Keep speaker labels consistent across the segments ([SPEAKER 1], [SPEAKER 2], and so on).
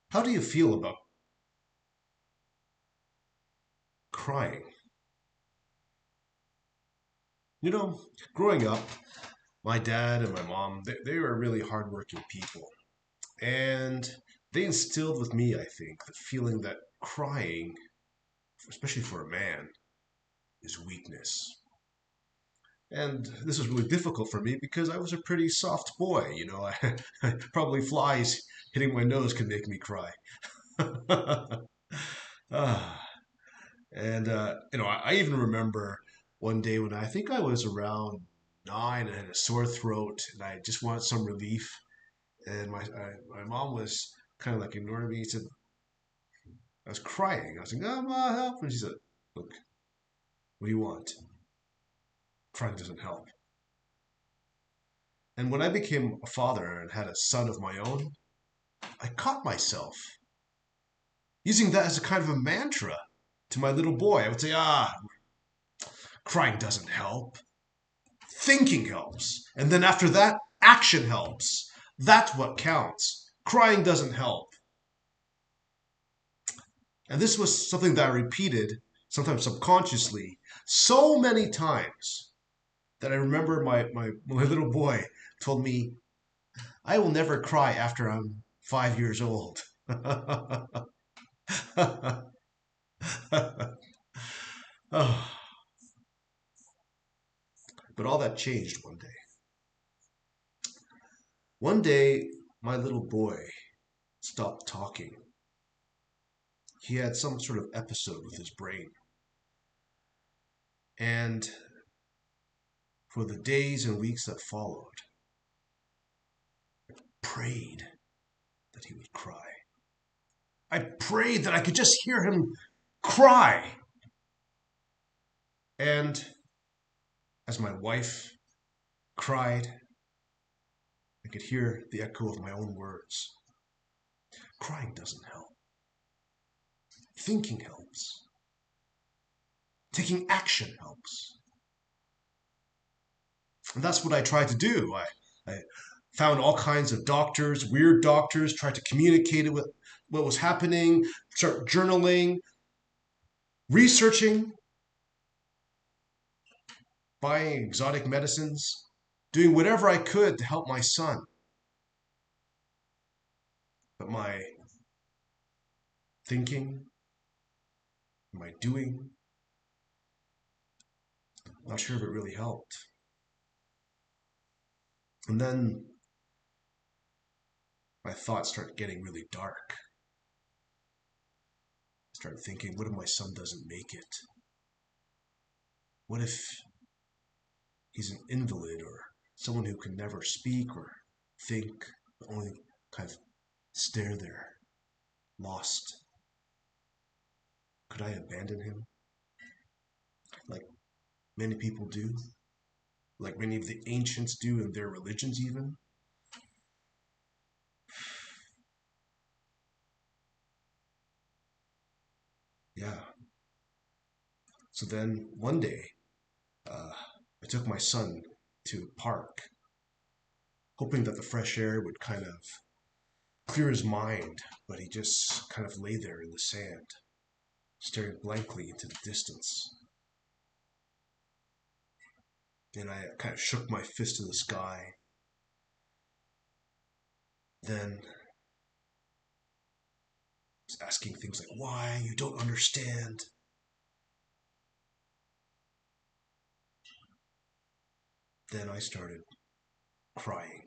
[SPEAKER 1] How do you feel about crying? You know, growing up, my dad and my mom, they were really hardworking people. And they instilled with me, I think, the feeling that crying, especially for a man, is weakness. And this was really difficult for me because I was a pretty soft boy. Probably flies hitting my nose could make me cry. Ah, and I even remember one day when I think I was around 9, I had a sore throat, and I just wanted some relief. And my mom was kind of like ignoring me. She said I was crying. I was like, "Oh, ma, help!" And she said, "Look, what do you want? Crying doesn't help." And when I became a father and had a son of my own, I caught myself using that as a kind of a mantra to my little boy. I would say, crying doesn't help. Thinking helps. And then after that, action helps. That's what counts. Crying doesn't help. And this was something that I repeated, sometimes subconsciously, so many times that I remember my little boy told me, I will never cry after I'm 5 years old. Oh, but all that changed one day. One day, my little boy stopped talking. He had some sort of episode with his brain. And for the days and weeks that followed, prayed that he would cry. I prayed that I could just hear him cry. And as my wife cried, I could hear the echo of my own words. Crying doesn't help. Thinking helps. Taking action helps. And that's what I tried to do. I found all kinds of doctors, weird doctors, tried to communicate it with what was happening, start journaling, researching, buying exotic medicines, doing whatever I could to help my son. But my thinking, my doing, I'm not sure if it really helped. And then my thoughts start getting really dark. I started thinking, what if my son doesn't make it? What if he's an invalid or someone who can never speak or think, but only kind of stare there, lost? Could I abandon him like many people do? Like many of the ancients do in their religions, even? Yeah. So then one day, uh, I took my son to a park, hoping that the fresh air would kind of clear his mind, but he just kind of lay there in the sand, staring blankly into the distance. Then I kind of shook my fist in the sky. Then was asking things like, why? You don't understand. Then I started crying.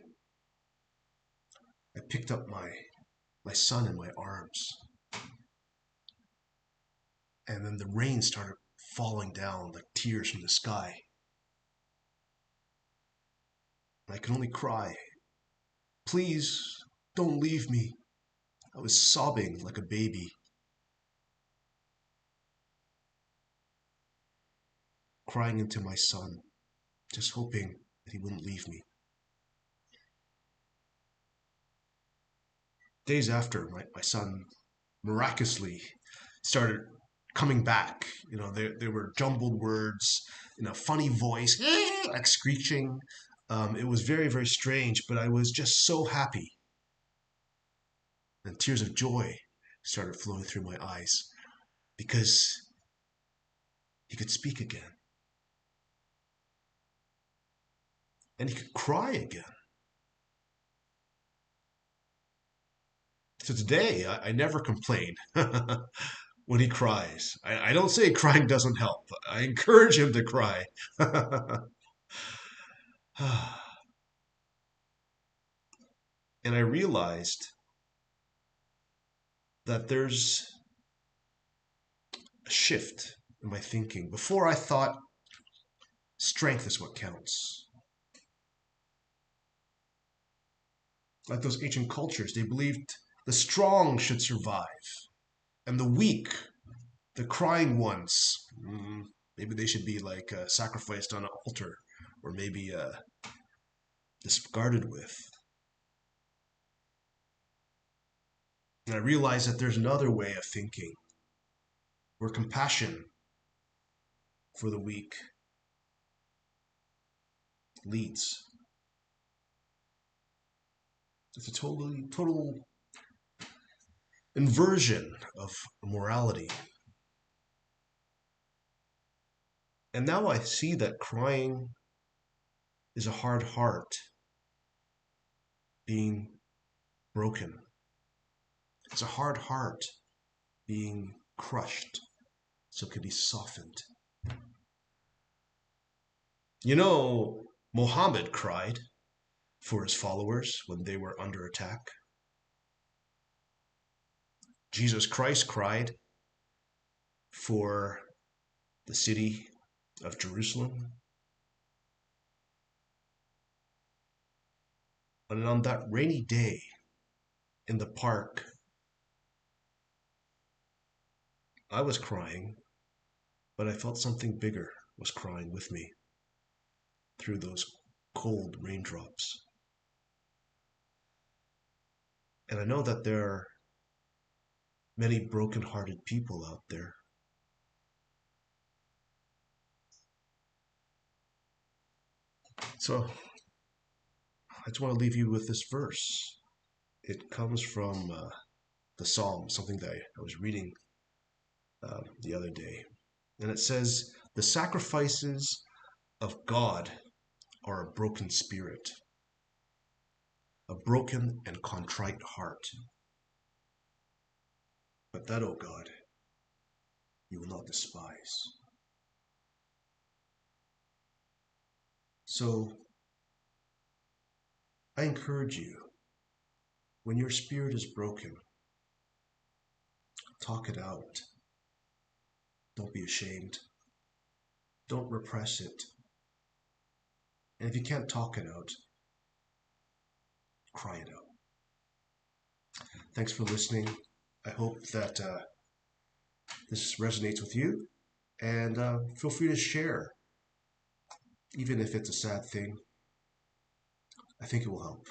[SPEAKER 1] I picked up my son in my arms, and then the rain started falling down like tears from the sky. And I could only cry, please don't leave me. I was sobbing like a baby, crying into my son, just hoping that he wouldn't leave me. Days after, my son miraculously started coming back. There were jumbled words in a funny voice, like screeching. It was very, very strange, but I was just so happy. and tears of joy started flowing through my eyes because he could speak again and he could cry again. So today, I never complain when he cries. I don't say crying doesn't help. I encourage him to cry. And I realized that there's a shift in my thinking. Before I thought strength is what counts. Like those ancient cultures, they believed the strong should survive and the weak, the crying ones, maybe they should be like sacrificed on an altar or maybe discarded with. And I realized that there's another way of thinking where compassion for the weak leads. It's a total inversion of morality. And now I see that crying is a hard heart being broken. It's a hard heart being crushed so it can be softened. You know, Muhammad cried for his followers when they were under attack. Jesus Christ cried for the city of Jerusalem. And on that rainy day in the park, I was crying, but I felt something bigger was crying with me through those cold raindrops. And I know that there are many broken-hearted people out there. So I just want to leave you with this verse. It comes from the Psalm, something that I was reading the other day. And it says, "The sacrifices of God are a broken spirit, a broken and contrite heart. But that, O God, you will not despise." So I encourage you, when your spirit is broken, talk it out. Don't be ashamed. Don't repress it. And if you can't talk it out, cry it out. Thanks for listening. I hope that this resonates with you. And feel free to share, even if it's a sad thing. I think it will help.